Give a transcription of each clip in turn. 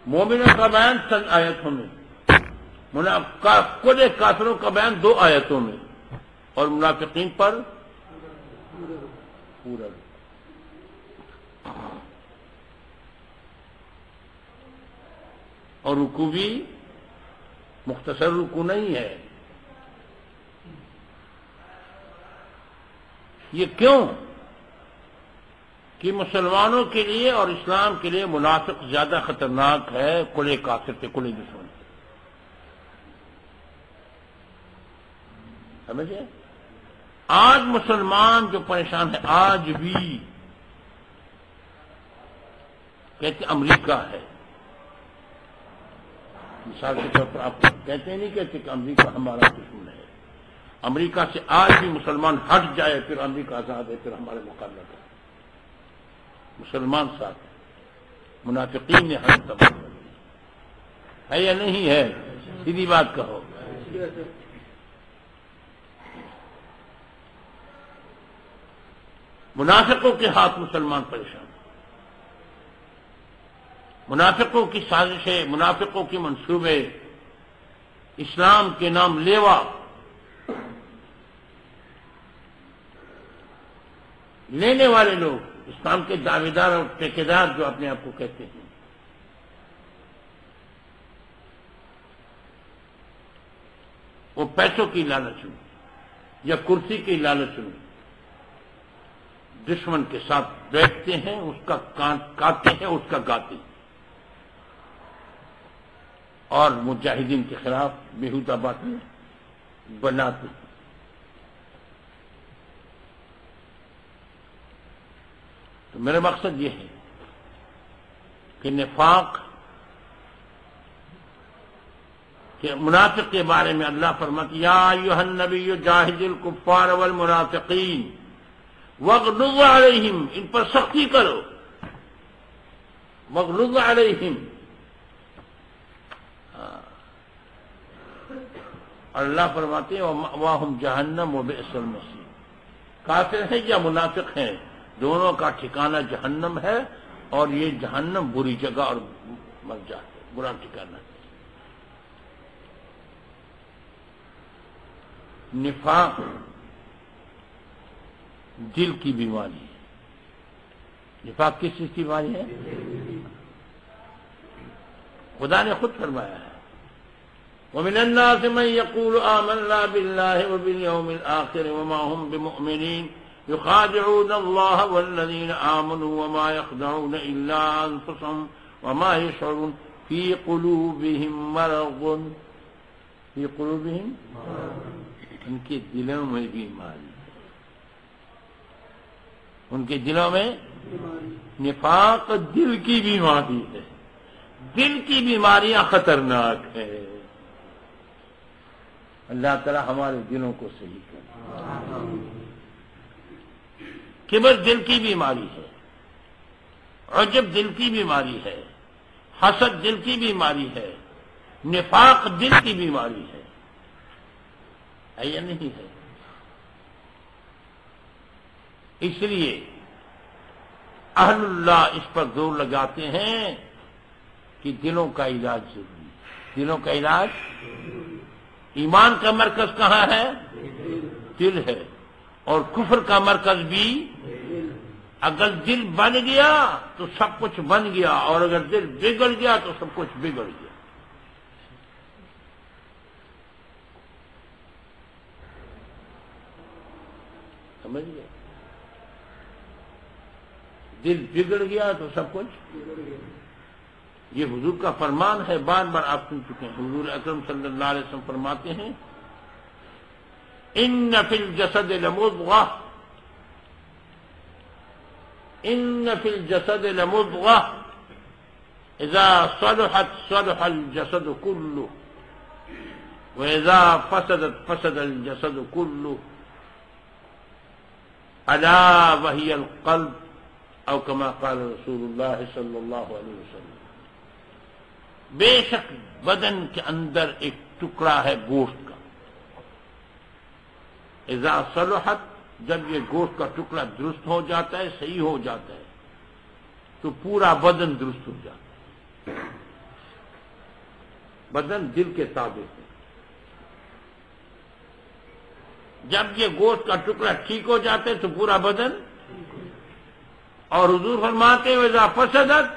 مومنوں کا بیان چند آیتوں میں، کل کافروں کا بیان 2 آیتوں میں، اور منافقین پر پورا۔ اور رکوع بھی مختصر رکوع نہیں ہے۔ یہ کیوں؟ کہ مسلمانوں کے لیے اور اسلام کے لیے منافق زیادہ خطرناک ہے کل کافر سے، کل دشمن سے۔ سمجھے؟ آج مسلمان جو پریشان ہے، آج بھی کہتے امریکہ ہے، مثال کے طور پر آپ کہتے نہیں کہتے کہ امریکہ ہمارا دشمن ہے۔ امریکہ سے آج بھی مسلمان ہٹ جائے پھر امریکہ آزاد ہے، پھر ہمارے مقابلہ کرے، مسلمان ساتھ ہے۔ منافقین نے ہم تباہ کر دیا ہے یا نہیں ہے؟ سیدھی بات کہو۔ منافقوں کے ہاتھ مسلمان پریشان، منافقوں کی سازشیں، منافقوں کی منصوبے، اسلام کے نام لیوا، لینے والے لوگ، اسلام کے دعویدار اور ٹھیکیدار جو اپنے آپ کو کہتے ہیں، وہ پیسوں کی لالچ میں یا کرسی کی لالچ میں دشمن کے ساتھ بیٹھتے ہیں، اس کا کاٹتے ہیں، اس کا گاتے ہیں، اور مجاہدین کے خلاف بیہودہ باتیں بناتے ہیں۔ تو میرا مقصد یہ ہے کہ نفاق کہ منافق کے بارے میں اللہ فرماتا یا ایھا النبی جاہد الکفار والمنافقین واغلظ علیہم، ان پر سختی کرو، واغلظ علیہم۔ اللہ فرماتے ہیں ومأواہم جہنم وبئس المصیر، کافر ہیں یا منافق ہیں دونوں کا ٹھکانہ جہنم ہے، اور یہ جہنم بری جگہ اور مرجع ہے، برا ٹھکانہ ہے۔ نفاق دل کی بیماری ہے۔ نفاق کس چیز کی بیماری ہے؟ خدا نے خود فرمایا ہے وَمِنَ النَّاسِ مَن يَقُولُ آمَنَّا بِاللَّهِ وَبِالْيَوْمِ الْآخِرِ وَمَا هُم بِمُؤْمِنِينَ يُخَادِعُونَ اللَّهَ وَالَّذِينَ آمَنُوا وَمَا يَخْدَعُونَ إِلَّا أَنفُسَهُمْ وَمَا يَشْعُرُونَ فِي قُلُوبِهِم مَّرَضٌ، فِي قُلُوبِهِم، ان کے دلوں میں بیماری ہے، ان کے دلوں میں نفاق دل کی بیماری ہے۔ دل کی بیماریاں خطرناک ہے۔ اللہ تعالی ہمارے دلوں کو صحیح کرے۔ کبر دل کی بیماری ہے، عجب دل کی بیماری ہے، حسد دل کی بیماری ہے، نفاق دل کی بیماری ہے یا نہیں ہے؟ اس لیے اہل اللہ اس پر زور لگاتے ہیں کہ دلوں کا علاج ضروری ہے۔ دلوں کا علاج، ایمان کا مرکز کہاں ہے؟ دل ہے، اور کفر کا مرکز بھی۔ اگر دل بن گیا تو سب کچھ بن گیا، اور اگر دل بگڑ گیا تو سب کچھ بگڑ گیا۔ سمجھ گئے؟ دل بگڑ گیا تو سب کچھ، یہ حضور کا فرمان ہے، بار بار آپ سن چکے ہیں۔ حضور اکرم صلی اللہ علیہ وسلم فرماتے ہیں ان فی الجسد لمضغہ، ان فی الجسد لمضغہ اذا صلحت صلح الجسد كله واذا فسدت فسد الجسد كله الا وهي القلب او كما قال رسول اللہ صلی اللہ علیہ وسلم۔ بے شک بدن کے اندر ایک ٹکڑا ہے گوشت کا، اذا صلحت، جب یہ گوشت کا ٹکڑا درست ہو جاتا ہے، صحیح ہو جاتا ہے، تو پورا بدن درست ہو جاتا ہے۔ بدن دل کے تابع ہے. جب یہ گوشت کا ٹکڑا ٹھیک ہو جاتے تو پورا بدن. اور حضور فرماتے ہیں اذا فسدت،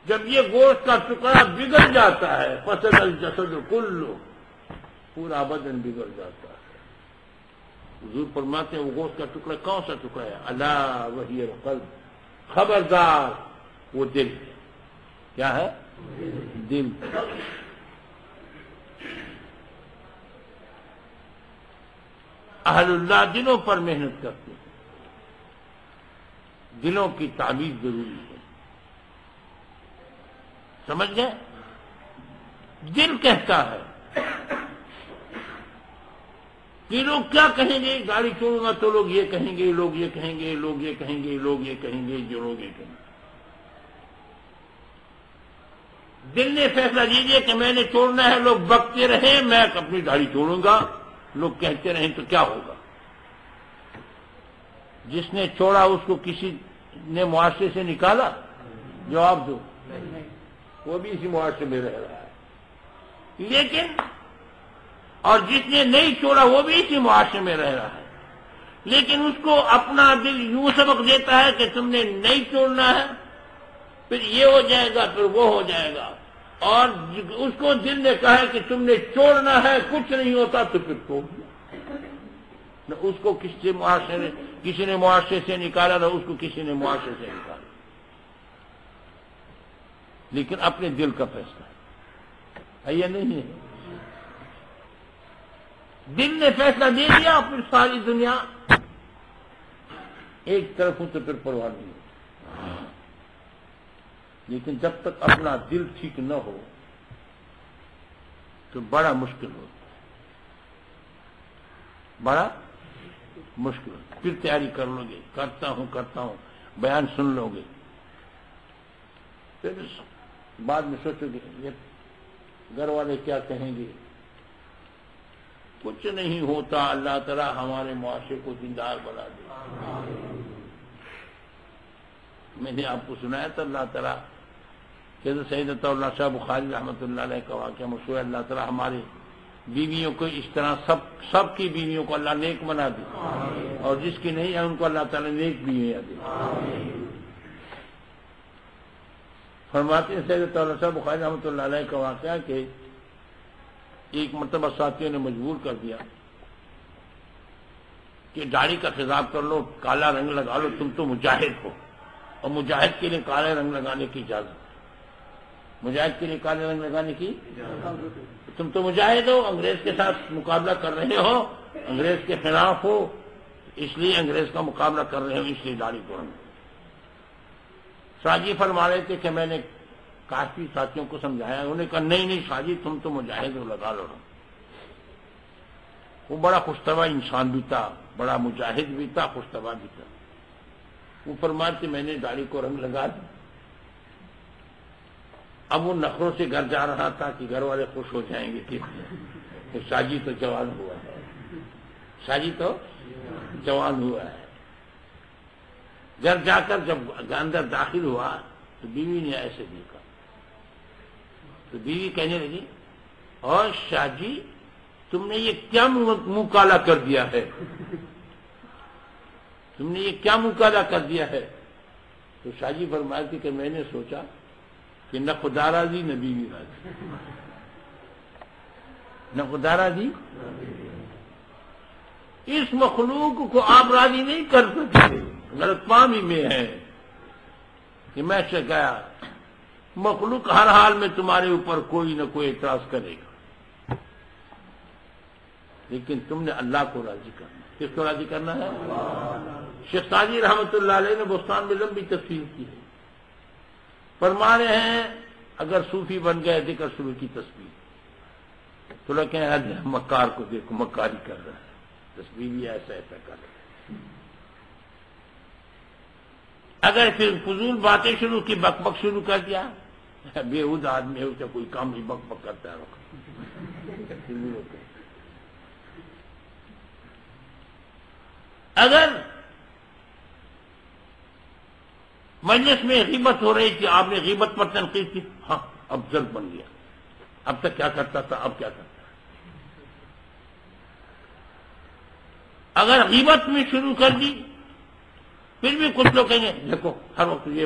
جب یہ گوشت کا ٹکڑا بگڑ جاتا ہے، فسد الجسد کلہ، پورا بدن بگڑ جاتا ہے. حضور فرماتے ہیں وہ گوشت کا ٹکڑا کون سا ٹکڑا ہے؟ الا وہی القلب، خبردار وہ دل ہے. کیا ہے؟ دل. اہل اللہ دلوں پر محنت کرتے ہیں، دلوں کی تعمیر ضروری ہے. سمجھ گئے؟ دل کہتا ہے کہ لوگ کیا کہیں گے، گاڑی چھوڑوں گا تو لوگ یہ کہیں گے، لوگ یہ کہیں گے، لوگ یہ کہیں گے، لوگ یہ کہیں گے، جو لوگ یہ کہیں گے. دل نے فیصلہ لیجیے کہ میں نے چھوڑنا ہے، لوگ بکتے رہیں، میں اپنی داڑھی چھوڑوں گا، لوگ کہتے رہیں تو کیا ہوگا. جس نے چھوڑا اس کو کسی نے معاشرے سے نکالا؟ جواب دو. وہ بھی اسی معاشرے میں رہ رہا ہے. لیکن اور جس نے نہیں چھوڑا وہ بھی اسی معاشرے میں رہ رہا ہے، لیکن اس کو اپنا دل یوں سبق دیتا ہے کہ تم نے نہیں چھوڑنا ہے، پھر یہ ہو جائے گا، پھر وہ ہو جائے گا. اور اس کو دل نے کہا کہ تم نے چھوڑنا ہے، کچھ نہیں ہوتا تو پھر چھوڑ دیا. نہ اس کو کسی نے معاشرے سے نکالا، نہ اس کو کسی نے معاشرے سے نکالا. لیکن اپنے دل کا فیصلہ ہے یا نہیں ہے؟ دل نے فیصلہ دے دیا، پھر ساری دنیا ایک طرف ہو تو پھر پرواہ نہیں ہو. لیکن جب تک اپنا دل ٹھیک نہ ہو تو بڑا مشکل ہوتا ہے، بڑا مشکل ہوتا ہے. پھر تیاری کر لو گے، کرتا ہوں بیان سن لو گے، پھر بعد میں سوچو گے یہ گھر والے کیا کہیں گے. کچھ نہیں ہوتا، اللہ تعالیٰ ہمارے معاشرے کو دیندار بنا دے. میں نے آپ کو سنایا تھا اللہ تعالیٰ کہ سیدنا اللہ شاہ بخاری رحمۃ اللہ علیہ کا واقعہ مشہور ہے. اللہ تعالیٰ ہماری بیویوں کو اس طرح سب کی بیویوں کو اللہ نیک بنا دے، اور جس کی نہیں ہے ان کو اللہ تعالیٰ نیک بیویاں دے. فرماتے ہیں سیدنا اللہ شاہ بخاری رحمۃ اللہ علیہ کا واقعہ کہ ایک مرتبہ ساتھیوں نے مجبور کر دیا کہ داڑھی کا خضاب کر لو، کالا رنگ لگا لو، تم تو مجاہد ہو، اور مجاہد کے لیے کالے رنگ لگانے کی اجازت. مجاہد کے لیے کالے رنگ لگانے کی، تم تو مجاہد ہو، انگریز کے ساتھ مقابلہ کر رہے ہو، انگریز کے خلاف ہو، اس لیے انگریز کا مقابلہ کر رہے ہو، اس لیے داڑھی کو رنگ. شاہجی فرما رہے تھے کہ میں نے کافی ساتھیوں کو سمجھایا، انہوں نے کہا نہیں شاہجی تم تو مجاہد ہو، لگا لو. وہ بڑا خوشطبع انسان بھی تھا، بڑا مجاہد بھی تھا، خوشطبع بھی تھا. وہ فرماتے میں نے داڑھی کو رنگ لگا دی. اب وہ نخروں سے گھر جا رہا تھا کہ گھر والے خوش ہو جائیں گے کہ شاہجی تو جوان ہوا ہے، شاہجی تو جوان ہوا ہے. گھر جا کر جب اندر داخل ہوا تو بیوی نے ایسے دیکھا تو بیوی کہنے لگی اور شاہ جی تم نے یہ کیا منہ کالا کر دیا ہے، تم نے یہ کیا منہ کالا کر دیا ہے. تو شاہ جی فرماتے کہ میں نے سوچا کہ نہ خدا راضی نہ بیوی راضی، نہ خدا راضی. اس مخلوق کو آپ راضی نہیں کر سکتے. غلط فہمی میں ہے کہ میں سے گیا، مخلوق ہر حال میں تمہارے اوپر کوئی نہ کوئی اعتراض کرے گا، لیکن تم نے اللہ کو راضی کرنا. کس کو راضی کرنا ہے؟ شیخ سعدی رحمۃ اللہ علیہ نے بستان میں لمبی تفسیر کی ہے. فرما رہے ہیں اگر صوفی بن گئے ذکر شروع کی تصویر تو لوگ کہیں مکار کو دیکھو مکاری کر رہا ہے، تصویر بھی ایسا ایسا کر رہا ہے. اگر پھر فضول باتیں شروع کی، بک بک شروع کر دیا، بےہود آدمی ہے اسے کوئی کام بھی بک بک کرتا ہے. اگر مجلس میں غیبت ہو رہی تھی، آپ نے غیبت پر تنقید کی، ہاں اب ضرب بن گیا، اب تک کیا کرتا تھا، اب کیا کرتا. اگر غیبت میں شروع کر دی پھر بھی کچھ لوگ کہیں گے دیکھو ہر وقت یہ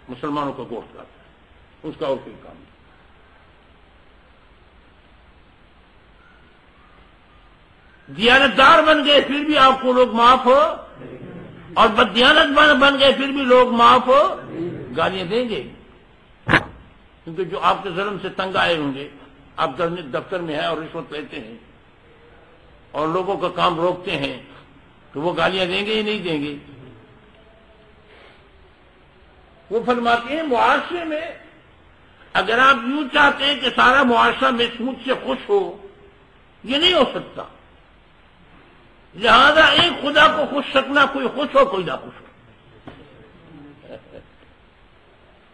مسلمانوں کا گوشت کھاتا ہے، اس کا اور کوئی کام نہیں. دیانتدار بن گئے پھر بھی آپ کو لوگ معاف ہو، اور بددیانت بن گئے پھر بھی لوگ معاف ہو گالیاں دیں گے. کیونکہ جو آپ کے ظلم سے تنگ آئے ہوں گے، آپ دفتر میں ہیں اور رشوت لیتے ہیں اور لوگوں کا کام روکتے ہیں، تو وہ گالیاں دیں گے ہی نہیں دیں گے. وہ فرماتے ہیں معاشرے میں اگر آپ یوں چاہتے ہیں کہ سارا معاشرہ مسموت سے خوش ہو، یہ نہیں ہو سکتا. لہذا ایک خدا کو خوش رکھنا، کوئی خوش ہو کوئی نہ خوش ہو.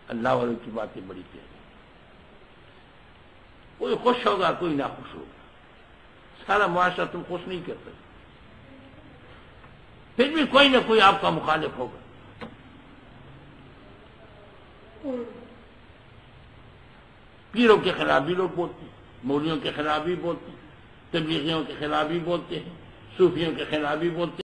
اللہ والوں کی باتیں بڑی کہہ رہی، کوئی خوش ہوگا کوئی نہ خوش ہوگا. سارا معاشرہ تم خوش نہیں کر سکتے، پھر بھی کوئی نہ کوئی آپ کا مخالف ہوگا. پیروں کے خلاف بھی لوگ بولتے ہیں، مولویوں کے خلاف بھی بولتے ہیں، تبلیغیوں کے خلاف بھی بولتے ہیں، صوفیوں کے خلاف بھی بولتے ہیں.